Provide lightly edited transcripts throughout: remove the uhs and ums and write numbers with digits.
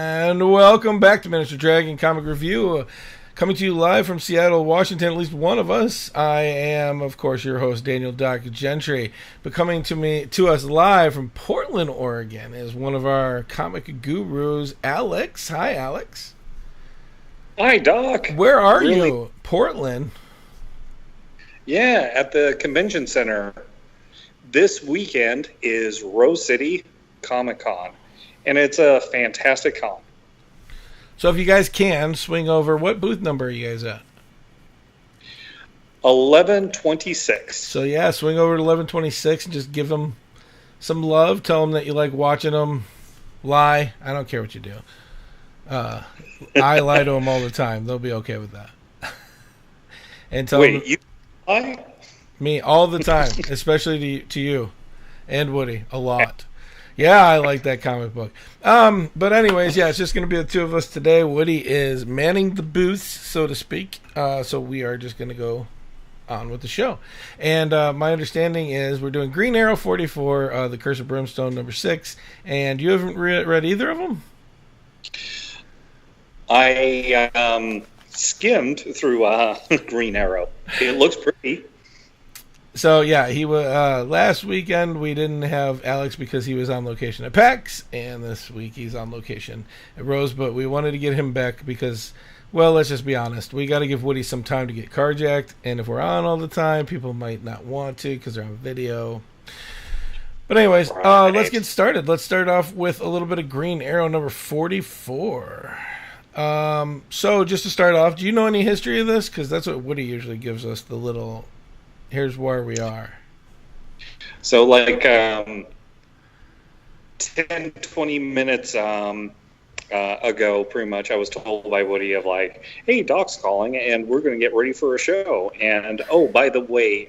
And welcome back to Miniature Dragon Comic Review. Coming to you live from Seattle, Washington, at least one of us. I am, of course, your host, Daniel Doc Gentry. But coming to us live from Portland, Oregon is one of our comic gurus, Alex. Hi, Alex. Hi, Doc. Where are you? Portland? Yeah, at the convention center. This weekend is Rose City Comic Con, and it's a fantastic con. So if you guys can, swing over. What booth number are you guys at? 1126. So yeah, swing over to 1126 and just give them some love. Tell them that you like watching them lie. I don't care what you do. I lie to them all the time. They'll be okay with that. And tell them, you lie? Me all the time, especially to you and Woody a lot. Yeah, I like that comic book. But anyways, yeah, it's just going to be the two of us today. Woody is manning the booth, so to speak. So we are just going to go on with the show. And my understanding is we're doing Green Arrow 44, The Curse of Brimstone number 6. And you haven't read either of them? I skimmed through Green Arrow. It looks pretty. So yeah, he was last weekend we didn't have Alex because he was on location at PAX, and this week he's on location at Rose. But we wanted to get him back because, well, let's just be honest, we got to give Woody some time to get carjacked, and if we're on all the time, people might not want to because they're on video. But anyways, let's get started. Let's start off with a little bit of Green Arrow number 44. So just to start off, do you know any history of this? Because that's what Woody usually gives us, the little. Here's where we are. So like 10, 20 minutes ago, pretty much, I was told by Woody of like, hey, Doc's calling, and we're going to get ready for a show. And, oh, by the way,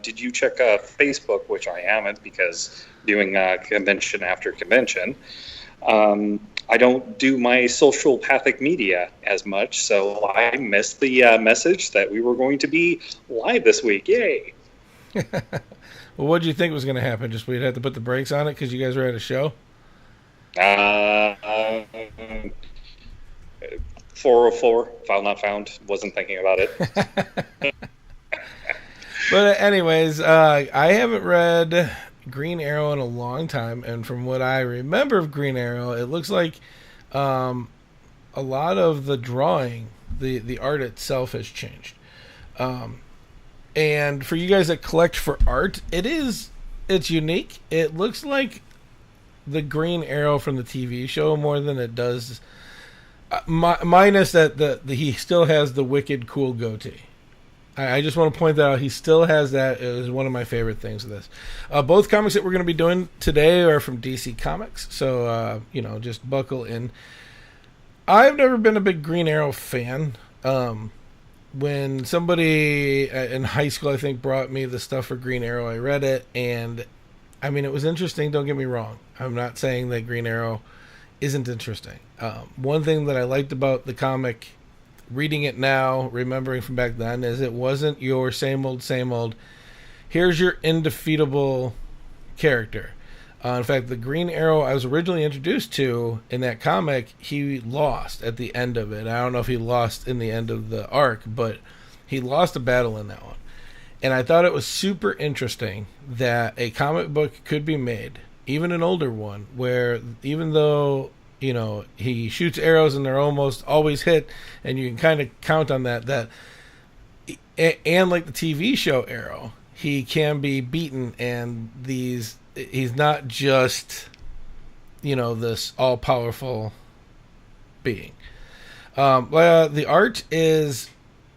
did you check Facebook, which I haven't because doing convention after convention. I don't do my sociopathic media as much, so I missed the message that we were going to be live this week. Yay! Well, what did you think was going to happen? Just we'd have to put the brakes on it because you guys were at a show? 404, file not found. Wasn't thinking about it. But anyways, I haven't read Green Arrow in a long time, and from what I remember of Green Arrow, it looks like a lot of the drawing, the art itself has changed. And for you guys that collect for art, it's unique. It looks like the Green Arrow from the TV show more than it does, minus that he still has the wicked cool goatee. I just want to point that out. He still has that. It is one of my favorite things of this. Both comics that we're going to be doing today are from DC Comics, so just buckle in. I've never been a big Green Arrow fan. When somebody in high school, I think, brought me the stuff for Green Arrow, I read it, and I mean, it was interesting. Don't get me wrong. I'm not saying that Green Arrow isn't interesting. One thing that I liked about the comic, reading it now, remembering from back then, is it wasn't your same old, here's your indefeatable character. In fact, the Green Arrow I was originally introduced to in that comic, he lost at the end of it. I don't know if he lost in the end of the arc, but he lost a battle in that one. And I thought it was super interesting that a comic book could be made, even an older one, where even though he shoots arrows and they're almost always hit, and you can kind of count on that, and like the TV show Arrow, he can be beaten, and he's not just, this all-powerful being. The art it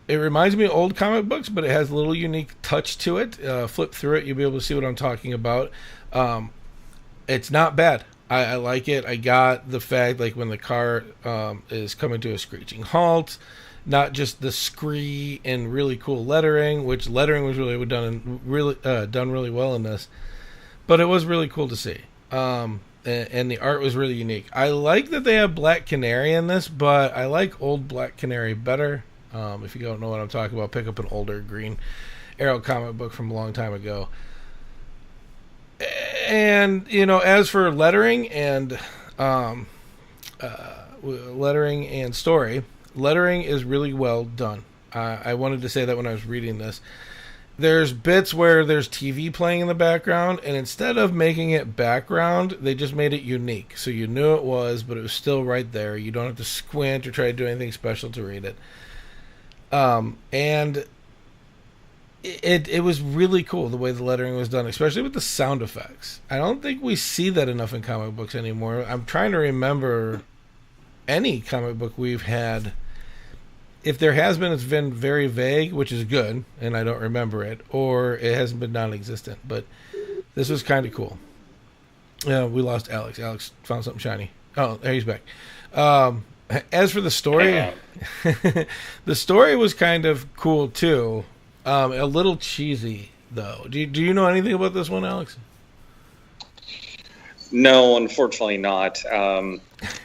reminds me of old comic books, but it has a little unique touch to it. Flip through it, you'll be able to see what I'm talking about. It's not bad. I like it. I got the fact, like, when the car is coming to a screeching halt, not just the scree and really cool lettering, which lettering was really done really well in this, but it was really cool to see. And the art was really unique. I like that they have Black Canary in this, but I like old Black Canary better. If you don't know what I'm talking about, pick up an older Green Arrow comic book from a long time ago. And, as for lettering and lettering and story. Lettering is really well done. I wanted to say that when I was reading this. There's bits where there's TV playing in the background, and instead of making it background, they just made it unique. So you knew it was, but it was still right there. You don't have to squint or try to do anything special to read it. And it was really cool the way the lettering was done, especially with the sound effects. I don't think we see that enough in comic books anymore. I'm trying to remember any comic book we've had. If there has been, it's been very vague, which is good, and I don't remember it, or it hasn't been non-existent. But this was kind of cool. Yeah, we lost Alex. Alex found something shiny. Oh, there he's back. As for the story, the story was kind of cool too. A little cheesy though. Do you know anything about this one, Alex? No, unfortunately not.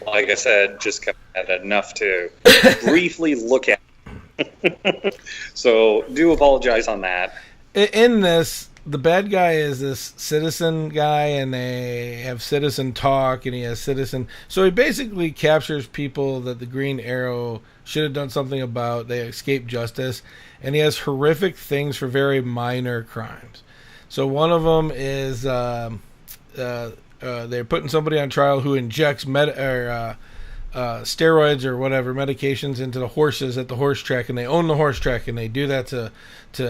Like I said, just had enough to briefly look at. So, do apologize on that. In this, the bad guy is this citizen guy, and they have citizen talk, and he has citizen. So he basically captures people that the Green Arrow should have done something about. They escape justice, and he has horrific things for very minor crimes. So one of them is they're putting somebody on trial who injects steroids or whatever medications into the horses at the horse track, and they own the horse track, and they do that to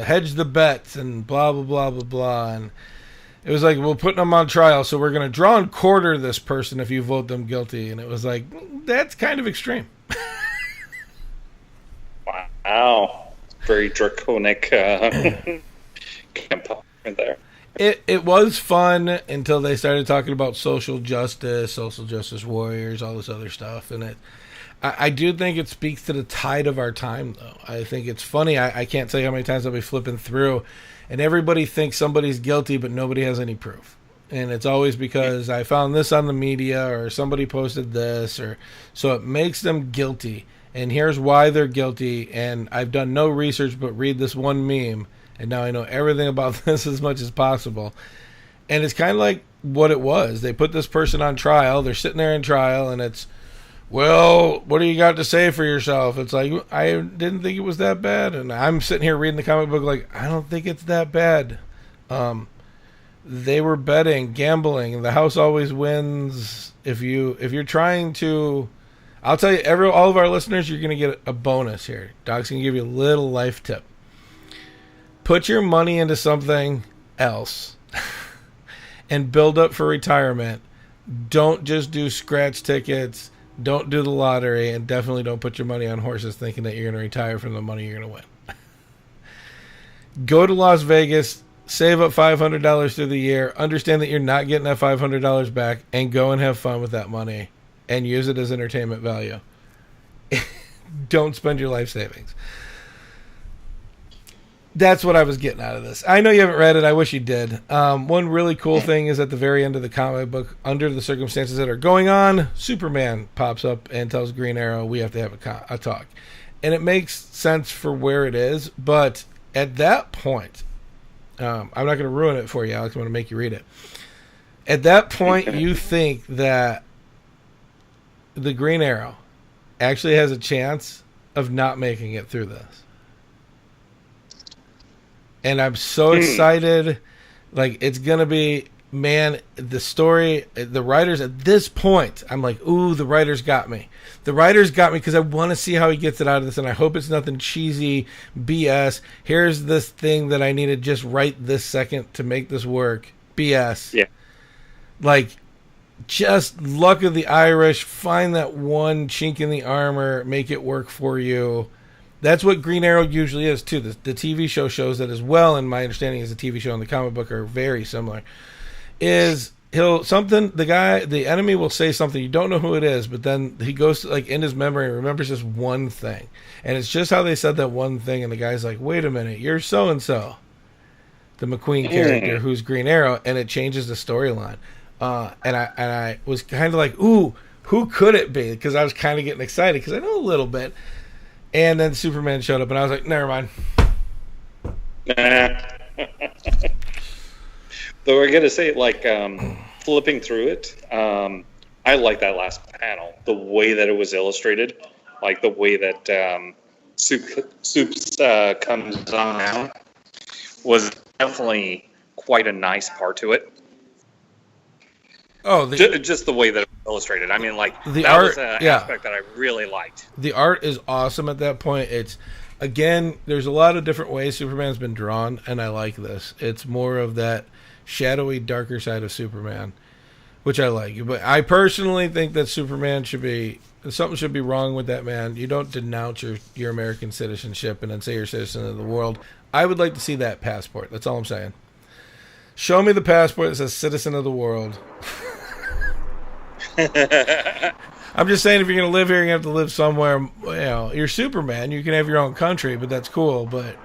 hedge the bets and blah blah blah blah blah. And it was like, we're putting them on trial, so we're going to draw and quarter this person if you vote them guilty. And it was like, that's kind of extreme. Wow, very draconic component there. It was fun until they started talking about social justice warriors, all this other stuff, and I do think it speaks to the tide of our time, though. I think it's funny. I can't tell you how many times I'll be flipping through, and everybody thinks somebody's guilty, but nobody has any proof. And it's always because I found this on the media, or somebody posted this, or so it makes them guilty. And here's why they're guilty. And I've done no research but read this one meme, and now I know everything about this as much as possible. And it's kind of like what it was. They put this person on trial. They're sitting there in trial, and it's, well, what do you got to say for yourself? It's like, I didn't think it was that bad. And I'm sitting here reading the comic book like, I don't think it's that bad. They were betting, gambling. The house always wins. If you're trying to, I'll tell you, all of our listeners, you're going to get a bonus here. Doc's going to give you a little life tip. Put your money into something else and build up for retirement. Don't just do scratch tickets. Don't do the lottery, and definitely don't put your money on horses thinking that you're going to retire from the money you're going to win. Go to Las Vegas, save up $500 through the year, understand that you're not getting that $500 back, and go and have fun with that money and use it as entertainment value. Don't spend your life savings. That's what I was getting out of this. I know you haven't read it. I wish you did. One really cool thing is at the very end of the comic book, under the circumstances that are going on, Superman pops up and tells Green Arrow, we have to have a talk. And it makes sense for where it is, but at that point, I'm not going to ruin it for you, Alex. I'm going to make you read it. At that point, you think that the Green Arrow actually has a chance of not making it through this. And I'm so excited. Like, it's going to be, man, the story, the writers at this point, I'm like, ooh, the writers got me. The writers got me because I want to see how he gets it out of this, and I hope it's nothing cheesy BS. Here's this thing that I need to just write this second to make this work. BS. Yeah. Like, just luck of the Irish. Find that one chink in the armor. Make it work for you. That's what Green Arrow usually is, too. The TV show shows that as well, and my understanding is the TV show and the comic book are very similar. The enemy will say something, you don't know who it is, but then he goes to, like, in his memory and remembers just one thing. And it's just how they said that one thing, and the guy's like, wait a minute, you're so-and-so. The McQueen character who's Green Arrow, and it changes the storyline. And I was kind of like, ooh, who could it be? Because I was kind of getting excited, because I know a little bit. And then Superman showed up, and I was like, never mind. Though we're going to say, like, flipping through it, I like that last panel. The way that it was illustrated, like the way that Soups comes on out, was definitely quite a nice part to it. Oh, just the way that it was illustrated. I mean, like the that art, was an aspect that I really liked. The art is awesome at that point. It's again, there's a lot of different ways Superman's been drawn, and I like this. It's more of that shadowy, darker side of Superman, which I like. But I personally think that Superman something should be wrong with that man. You don't denounce your American citizenship and then say you're a citizen of the world. I would like to see that passport. That's all I'm saying. Show me the passport that says citizen of the world. I'm just saying, if you're going to live here, you're going to have to live somewhere. You know, you're Superman. You can have your own country, but that's cool. But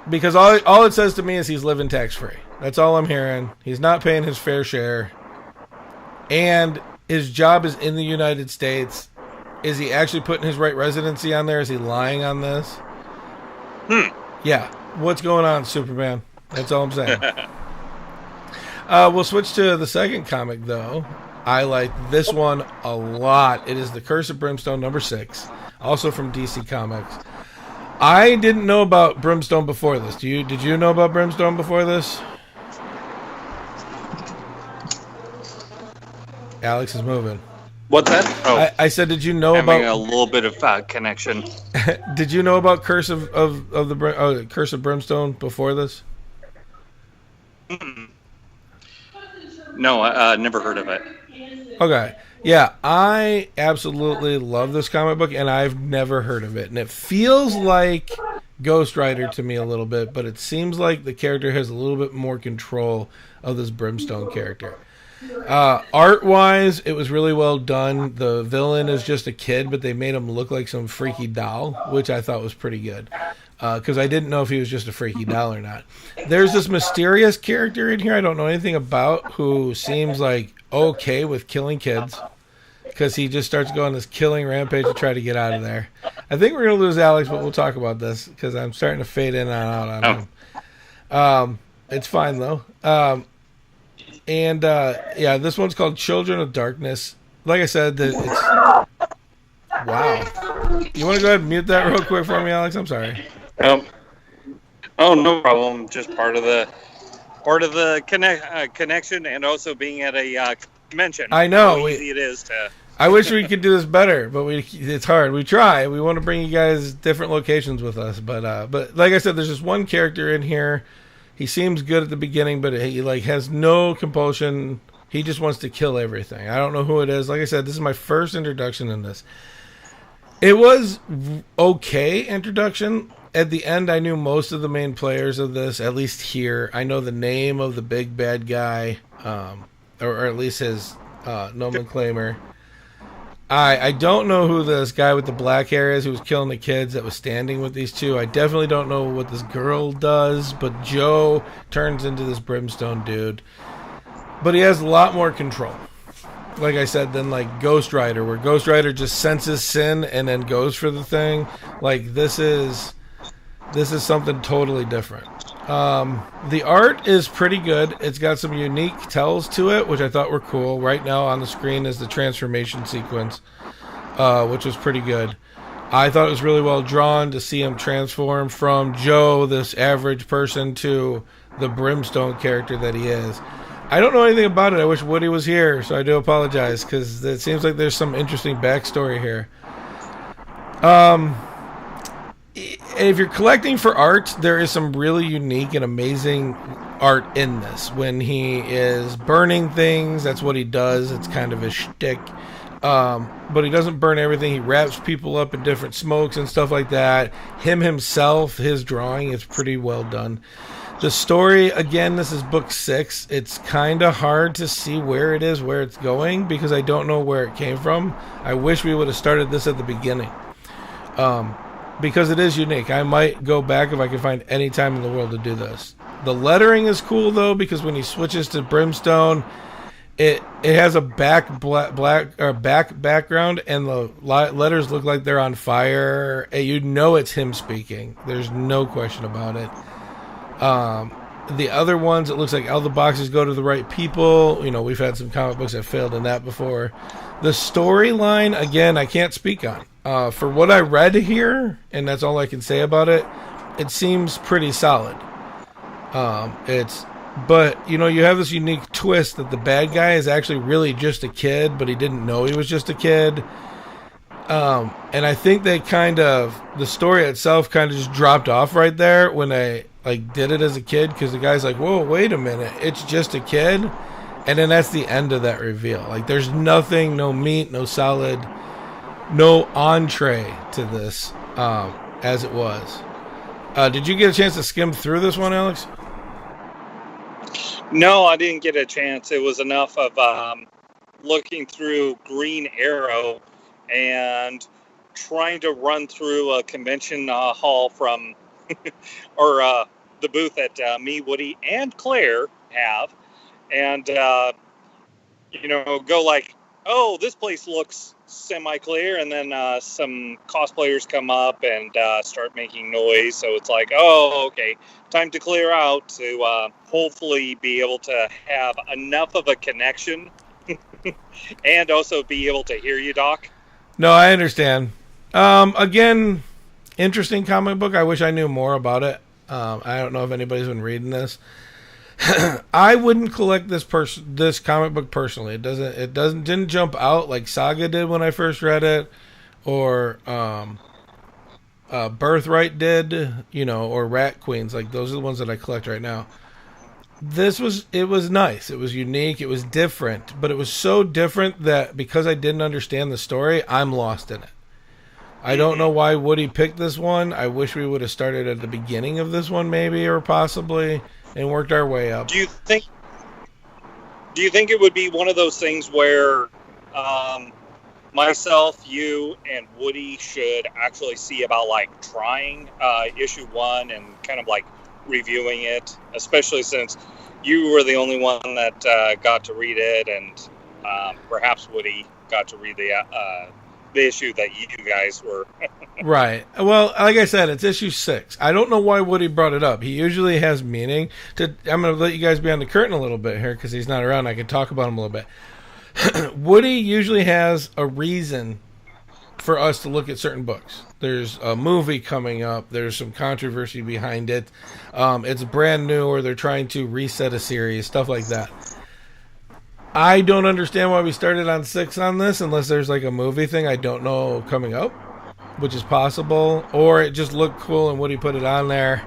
because all it says to me is he's living tax-free. That's all I'm hearing. He's not paying his fair share. And his job is in the United States. Is he actually putting his right residency on there? Is he lying on this? Yeah. What's going on, Superman? That's all I'm saying. We'll switch to the second comic, though. I like this one a lot. It is The Curse of Brimstone #6, also from DC Comics. I didn't know about Brimstone before this. Did you know about Brimstone before this? Alex is moving. What's that? Oh, I said, did you know having about a little bit of connection? Did you know about Curse of Curse of Brimstone before this? No, I never heard of it. Okay. Yeah, I absolutely love this comic book, and I've never heard of it. And it feels like Ghost Rider to me a little bit, but it seems like the character has a little bit more control of this Brimstone character. Art-wise, it was really well done. The villain is just a kid, but they made him look like some freaky doll, which I thought was pretty good. Because I didn't know if he was just a freaky doll or not. There's this mysterious character in here I don't know anything about who seems like okay with killing kids. Because he just starts going this killing rampage to try to get out of there. I think we're going to lose Alex, but we'll talk about this because I'm starting to fade in and out on him. It's fine, though. Yeah, this one's called Children of Darkness. Like I said, it's... Wow. You want to go ahead and mute that real quick for me, Alex? I'm sorry. Oh, no problem. Just part of the connection, and also being at a convention. I know. How easy it is to... I wish we could do this better, but it's hard. We try. We want to bring you guys different locations with us, but like I said, there's just one character in here. He seems good at the beginning, but he has no compulsion. He just wants to kill everything. I don't know who it is. Like I said, this is my first introduction in this. It was okay introduction. At the end, I knew most of the main players of this, at least here. I know the name of the big bad guy, or at least his nomenclature. I don't know who this guy with the black hair is who was killing the kids that was standing with these two. I definitely don't know what this girl does, but Joe turns into this Brimstone dude. But he has a lot more control. Like I said, than like Ghost Rider, where Ghost Rider just senses sin and then goes for the thing. Like this is something totally different. The art is pretty good. It's got some unique tells to it, which I thought were cool. Right now on the screen is the transformation sequence, which was pretty good. I thought it was really well drawn to see him transform from Joe, this average person, to the Brimstone character that he is. I don't know anything about it. I wish Woody was here, so I do apologize, because it seems like there's some interesting backstory here. If you're collecting for art, there is some really unique and amazing art in this. When he is burning things, that's what he does. It's kind of a shtick. But he doesn't burn everything. He wraps people up in different smokes and stuff like that. Himself, his drawing is pretty well done. The story, again, this is book 6. It's kind of hard to see where it's going, because I don't know where it came from. I wish we would have started this at the beginning. Because it is unique. I might go back if I can find any time in the world to do this. The lettering is cool, though, because when he switches to Brimstone, it has a back background, and the letters look like they're on fire. And you know it's him speaking. There's no question about it. The other ones, it looks like all the boxes go to the right people. You know, we've had some comic books that failed in that before. The storyline, again, I can't speak on. For what I read here, and that's all I can say about it, it seems pretty solid. But, you know, you have this unique twist that the bad guy is actually really just a kid, but he didn't know he was just a kid. And I think they the story itself kind of just dropped off right there when they, like, did it as a kid, because the guy's like, whoa, wait a minute, it's just a kid? And then that's the end of that reveal. Like, there's nothing, no meat, no solid, no entree to this, as it was. Did you get a chance to skim through this one, Alex? No, I didn't get a chance. It was enough of looking through Green Arrow and trying to run through a convention hall from, or the booth that me, Woody, and Claire have, and, you know, go like, oh, this place looks semi-clear, and then some cosplayers come up and start making noise, so it's like, oh, okay, time to clear out to hopefully be able to have enough of a connection and also be able to hear you, Doc. No, I understand. Again, interesting comic book. I wish I knew more about it. I don't know if anybody's been reading this. I wouldn't collect this comic book personally. It didn't jump out like Saga did when I first read it, or Birthright did, you know, or Rat Queens. Like, those are the ones that I collect right now. It was nice. It was unique. It was different, but it was so different that because I didn't understand the story, I'm lost in it. I don't know why Woody picked this one. I wish we would have started at the beginning of this one, maybe, or possibly, and worked our way up. Do you think it would be one of those things where myself, you, and Woody should actually see about, like, trying issue 1 and kind of like reviewing it, especially since you were the only one that got to read it, and perhaps Woody got to read the issue that you guys were. Right. Well, like I said, it's issue 6. I don't know why Woody brought it up. He usually has meaning. I'm going to let you guys behind the curtain a little bit here because he's not around. I can talk about him a little bit. Woody usually has a reason for us to look at certain books. There's a movie coming up. There's some controversy behind it. It's brand new, or they're trying to reset a series, stuff like that. I don't understand why we started on 6 on this, unless there's like a movie thing I don't know coming up, which is possible, or it just looked cool and Woody put it on there,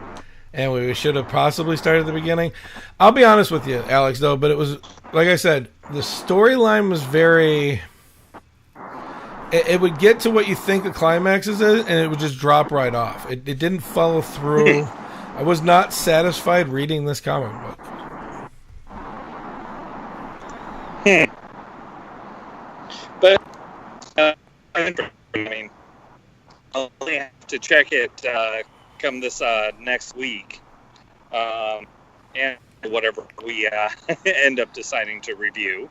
and we should have possibly started at the beginning. I'll be honest with you, Alex, though, but it was, like I said, the storyline was very... It would get to what you think the climax is, and it would just drop right off. It didn't follow through. I was not satisfied reading this comic book. But I mean, I'll only have to check it come this next week, and whatever we end up deciding to review.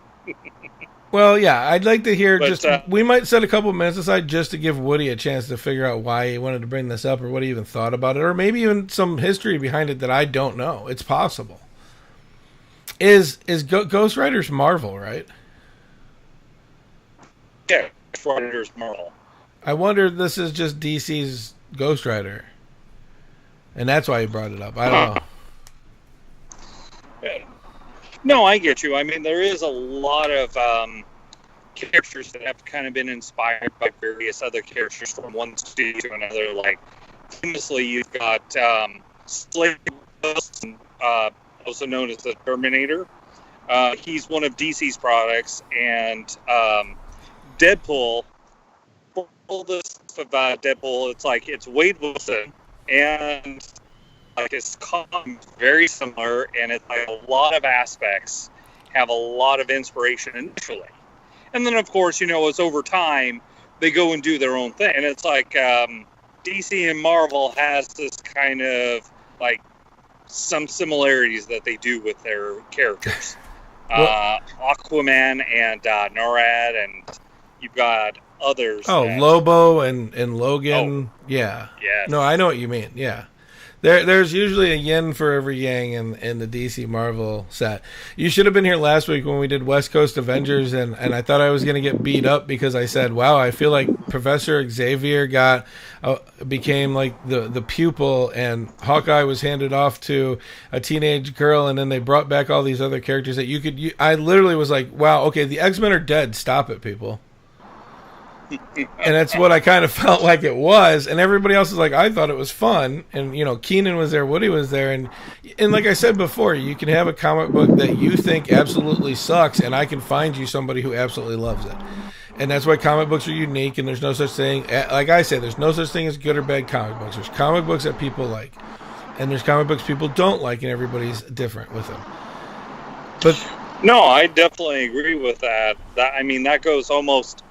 Well, yeah, I'd like to hear. We might set a couple minutes aside just to give Woody a chance to figure out why he wanted to bring this up, or what he even thought about it, or maybe even some history behind it that I don't know. It's possible. Is Ghost Rider's Marvel, right? Yeah, Ghost Rider's Marvel. I wonder if this is just DC's Ghost Rider, and that's why he brought it up. I don't know. Yeah. No, I get you. I mean, there is a lot of characters that have kind of been inspired by various other characters from one studio to another. Like, famously, you've got Slade, also known as the Terminator. He's one of DC's products, and Deadpool. For all this stuff about Deadpool, it's Wade Wilson, and like his comic very similar, and it's like a lot of aspects have a lot of inspiration initially, and then of course, you know, as over time they go and do their own thing, and it's like DC and Marvel has this kind of like some similarities that they do with their characters. Aquaman and NORAD, and you've got others. Oh, Lobo and Logan. Oh, yeah. Yes. No, I know what you mean. Yeah. There's usually a yin for every yang in the DC Marvel set. You should have been here last week when we did West Coast Avengers, and I thought I was going to get beat up because I said, wow, I feel like Professor Xavier became like the pupil, and Hawkeye was handed off to a teenage girl, and then they brought back all these other characters that I literally was like, wow, okay, the X-Men are dead. Stop it, people. And that's what I kind of felt like it was, and everybody else is like, I thought it was fun, and Keenan was there, Woody was there, and like I said before, you can have a comic book that you think absolutely sucks, and I can find you somebody who absolutely loves it, and that's why comic books are unique, and there's no such thing, like I say, there's no such thing as good or bad comic books. There's comic books that people like, and there's comic books people don't like, and everybody's different with them. But no, I definitely agree with that. That goes almost.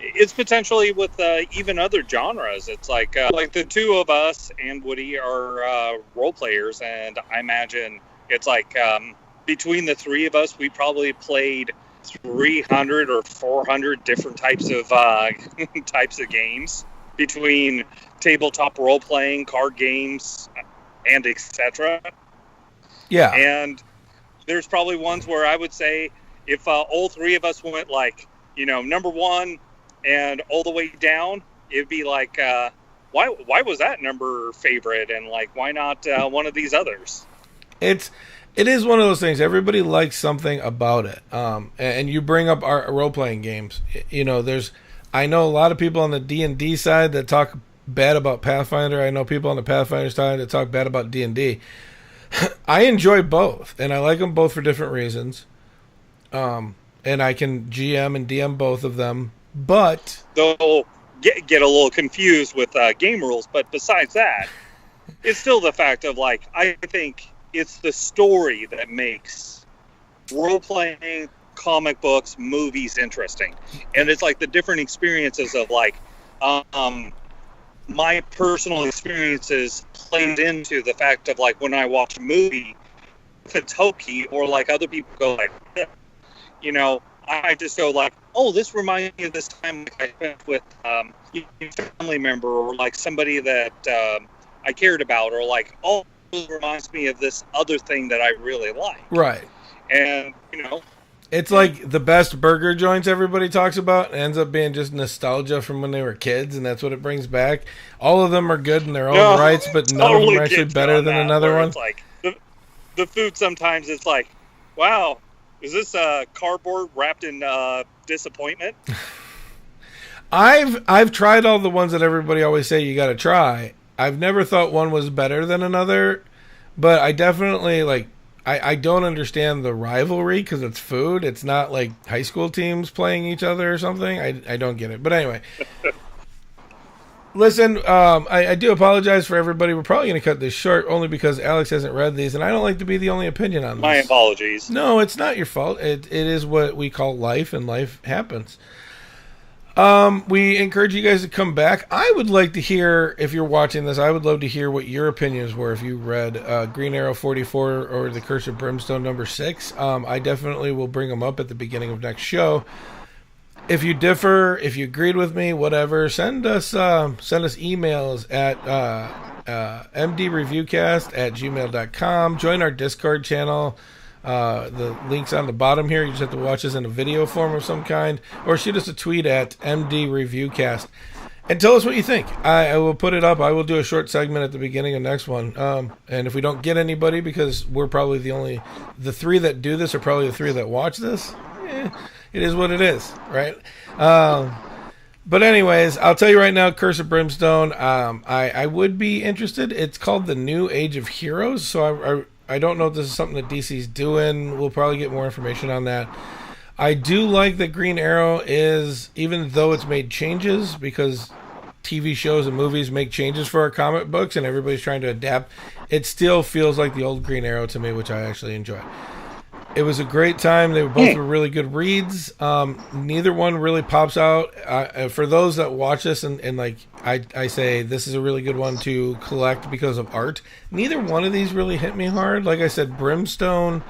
It's potentially with even other genres. It's like the two of us and Woody are role players, and I imagine it's like between the three of us, we probably played 300 or 400 different types of types of games between tabletop role playing, card games, and etc. Yeah, and there's probably ones where I would say if all three of us went like number one. And all the way down, it'd be like, why was that number favorite? And like, why not one of these others? It is one of those things. Everybody likes something about it. And you bring up our role-playing games. I know a lot of people on the D&D side that talk bad about Pathfinder. I know people on the Pathfinder side that talk bad about D&D. I enjoy both, and I like them both for different reasons. And I can GM and DM both of them. But they'll get a little confused with game rules. But besides that, it's still the fact of like, I think it's the story that makes role-playing, comic books, movies interesting. And it's like the different experiences of like, my personal experiences played into the fact of like when I watch a movie, if it's hokey or like other people go like, I just go like, oh, this reminds me of this time I spent with a family member or like somebody that I cared about, or like, oh, this reminds me of this other thing that I really like. Right. And, it's like the best burger joints everybody talks about. It ends up being just nostalgia from when they were kids, and that's what it brings back. All of them are good in their own rights, but none of them are actually better than another one. It's like the food sometimes it's like, wow, is this cardboard wrapped in disappointment? I've tried all the ones that everybody always say you got to try. I've never thought one was better than another, but I definitely like. I don't understand the rivalry because it's food. It's not like high school teams playing each other or something. I don't get it. But anyway, listen. I do apologize for everybody. We're probably going to cut this short only because Alex hasn't read these, and I don't like to be the only opinion on this. My apologies. No, it's not your fault. It is what we call life, and life happens. We encourage you guys to come back. I would like to hear, if you're watching this, I would love to hear what your opinions were if you read Green Arrow 44 or The Curse of Brimstone number 6. I definitely will bring them up at the beginning of next show. If you differ, if you agreed with me, whatever, send us emails at mdreviewcast@gmail.com. Join our Discord channel. The link's on the bottom here. You just have to watch us in a video form of some kind, or shoot us a tweet at mdreviewcast and tell us what you think. I will put it up. I will do a short segment at the beginning of next one. And if we don't get anybody, because we're probably the three that do this are probably the three that watch this. It is what it is, right? But anyways, I'll tell you right now, Curse of Brimstone, I would be interested. It's called The New Age of Heroes, so I don't know if this is something that DC's doing. We'll probably get more information on that. I do like that Green Arrow is, even though it's made changes, because TV shows and movies make changes for our comic books and everybody's trying to adapt, it still feels like the old Green Arrow to me, which I actually enjoy. It was a great time. They both were really good reads. Neither one really pops out. For those that watch this and like I say this is a really good one to collect because of art, neither one of these really hit me hard. Like I said, Brimstone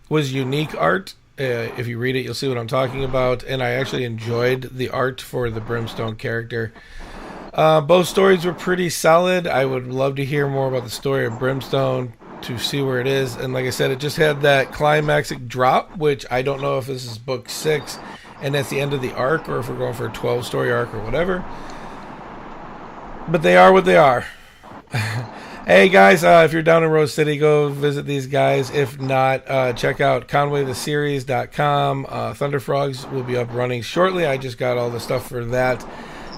was unique art. If you read it, you'll see what I'm talking about. And I actually enjoyed the art for the Brimstone character. Both stories were pretty solid. I would love to hear more about the story of Brimstone to see where it is. And like I said, it just had that climactic drop, which I don't know if this is book 6 and that's the end of the arc or if we're going for a 12-story arc or whatever. But they are what they are. Hey guys, if you're down in Rose City, go visit these guys. If not, check out ConwayTheSeries.com. Thunderfrogs will be up running shortly. I just got all the stuff for that.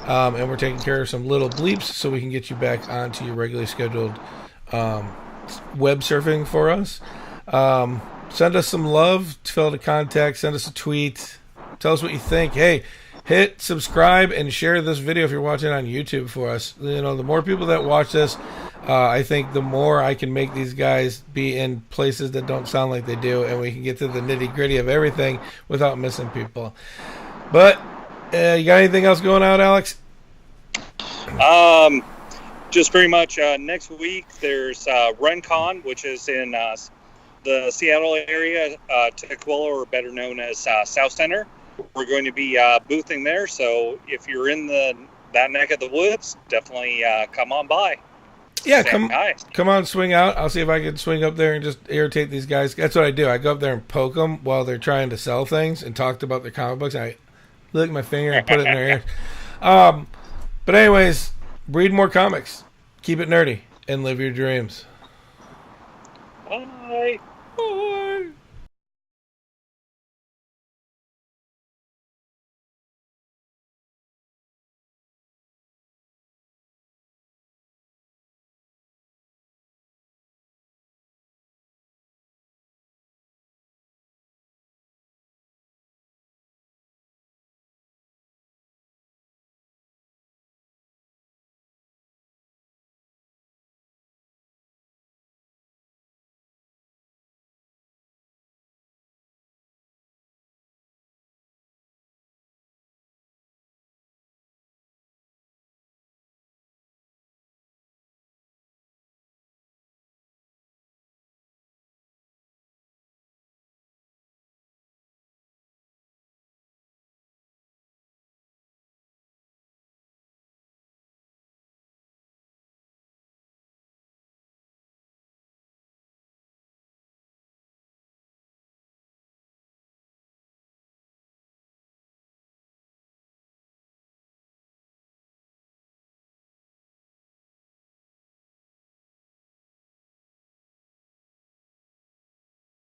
And we're taking care of some little bleeps so we can get you back onto your regularly scheduled web surfing for us. Send us some love, fill out a contact, send us a tweet, tell us what you think. Hey, hit subscribe and share this video if you're watching on YouTube for us. You know, the more people that watch this, I think the more I can make these guys be in places that don't sound like they do, and we can get to the nitty gritty of everything without missing people. But you got anything else going on, Alex? Just pretty much next week there's RunCon, which is in the Seattle area, Tukwila, or better known as South Center. We're going to be boothing there, so if you're in that neck of the woods, definitely come on by. Yeah, come on, swing out. I'll see if I can swing up there and just irritate these guys. That's what I do. I go up there and poke them while they're trying to sell things and talk about their comic books. And I lick my finger and put it in their ear. But anyways, read more comics, keep it nerdy, and live your dreams. Bye. Bye.